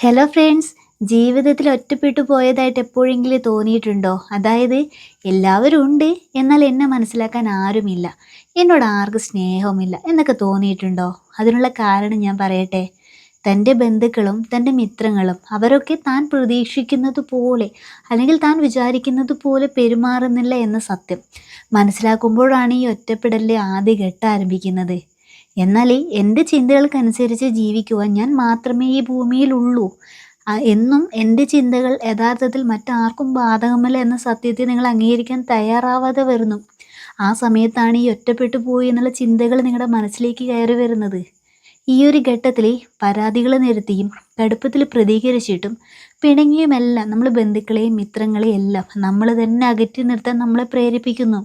Hello friends, ജീവിതത്തിൽ ഒറ്റപ്പെട്ടു പോയതായിട്ട് എപ്പോഴെങ്കിലും തോന്നിയിട്ടുണ്ടോ? അതായത് എല്ലാവരും ഉണ്ട്, എന്നാൽ എന്നെ മനസ്സിലാക്കാൻ ആരുമില്ല, എന്നോട് ആർക്കും സ്നേഹവുമില്ല എന്നൊക്കെ തോന്നിയിട്ടുണ്ടോ? അതിനുള്ള കാരണം ഞാൻ പറയട്ടെ. തൻ്റെ ബന്ധുക്കളും തൻ്റെ മിത്രങ്ങളും അവരൊക്കെ താൻ പ്രതീക്ഷിക്കുന്നത് പോലെ അല്ലെങ്കിൽ താൻ വിചാരിക്കുന്നത് പോലെ പെരുമാറുന്നില്ല എന്ന സത്യം മനസ്സിലാക്കുമ്പോഴാണ് ഈ ഒറ്റപ്പെടലിൻ്റെ ആദ്യ ഘട്ടം ആരംഭിക്കുന്നത്. എന്നാൽ എൻ്റെ ചിന്തകൾക്കനുസരിച്ച് ജീവിക്കുവാൻ ഞാൻ മാത്രമേ ഈ ഭൂമിയിലുള്ളൂ. എന്നും എൻ്റെ ചിന്തകൾ യഥാർത്ഥത്തിൽ മറ്റാർക്കും ബാധകമല്ല എന്ന സത്യത്തെ നിങ്ങൾ അംഗീകരിക്കാൻ തയ്യാറാവാതെ വരുന്നു. ആ സമയത്താണ് ഈ ഒറ്റപ്പെട്ടു പോയി എന്നുള്ള ചിന്തകൾ നിങ്ങളുടെ മനസ്സിലേക്ക് കയറി വരുന്നത്. ഈ ഒരു ഘട്ടത്തിൽ പരാതികൾ നിരത്തിയും കടുപ്പത്തിൽ പ്രതികരിച്ചിട്ടും പിണങ്ങിയുമെല്ലാം നമ്മൾ ബന്ധുക്കളെയും മിത്രങ്ങളെയും എല്ലാം നമ്മൾ തന്നെ അകറ്റി നിർത്താൻ നമ്മളെ പ്രേരിപ്പിക്കുന്നു.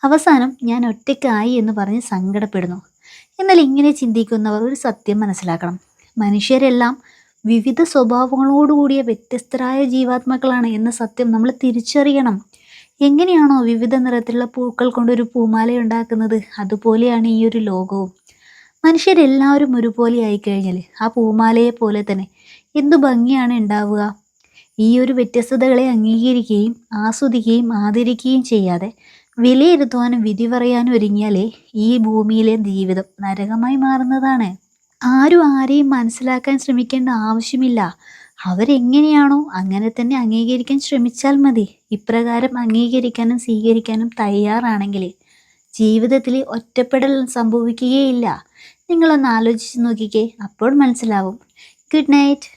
അവസാനം ഞാൻ ഒറ്റയ്ക്കായി എന്ന് പറഞ്ഞ് സങ്കടപ്പെടുന്നു. എന്നാൽ ഇങ്ങനെ ചിന്തിക്കുന്നവർ ഒരു സത്യം മനസ്സിലാക്കണം. മനുഷ്യരെല്ലാം വിവിധ സ്വഭാവങ്ങളോടുകൂടിയ വ്യത്യസ്തരായ ജീവാത്മാക്കളാണ് എന്ന സത്യം നമ്മൾ തിരിച്ചറിയണം. എങ്ങനെയാണോ വിവിധ നിറത്തിലുള്ള പൂക്കൾ കൊണ്ടൊരു പൂമാല ഉണ്ടാക്കുന്നത്, അതുപോലെയാണ് ഈ ഒരു ലോകവും. മനുഷ്യരെല്ലാവരും ഒരുപോലെ ആയിക്കഴിഞ്ഞാൽ ആ പൂമാലയെ പോലെ തന്നെ എന്തു ഭംഗിയാണ് ഉണ്ടാവുക. ഈ ഒരു വ്യത്യസ്തതകളെ അംഗീകരിക്കുകയും ആസ്വദിക്കുകയും ആദരിക്കുകയും ചെയ്യാതെ വിലയിരുത്തുവാനും വിധി പറയാനും ഒരുങ്ങിയാലേ ഈ ഭൂമിയിലെ ജീവിതം നരകമായി മാറുന്നതാണ്. ആരും ആരെയും മനസ്സിലാക്കാൻ ശ്രമിക്കേണ്ട ആവശ്യമില്ല. അവരെങ്ങനെയാണോ അങ്ങനെ തന്നെ അംഗീകരിക്കാൻ ശ്രമിച്ചാൽ മതി. ഇപ്രകാരം അംഗീകരിക്കാനും സ്വീകരിക്കാനും തയ്യാറാണെങ്കിൽ ജീവിതത്തിൽ ഒറ്റപ്പെടൽ സംഭവിക്കുകയില്ല. നിങ്ങളൊന്ന് ആലോചിച്ച് നോക്കിക്കേ, അപ്പോൾ മനസ്സിലാവും. Good night.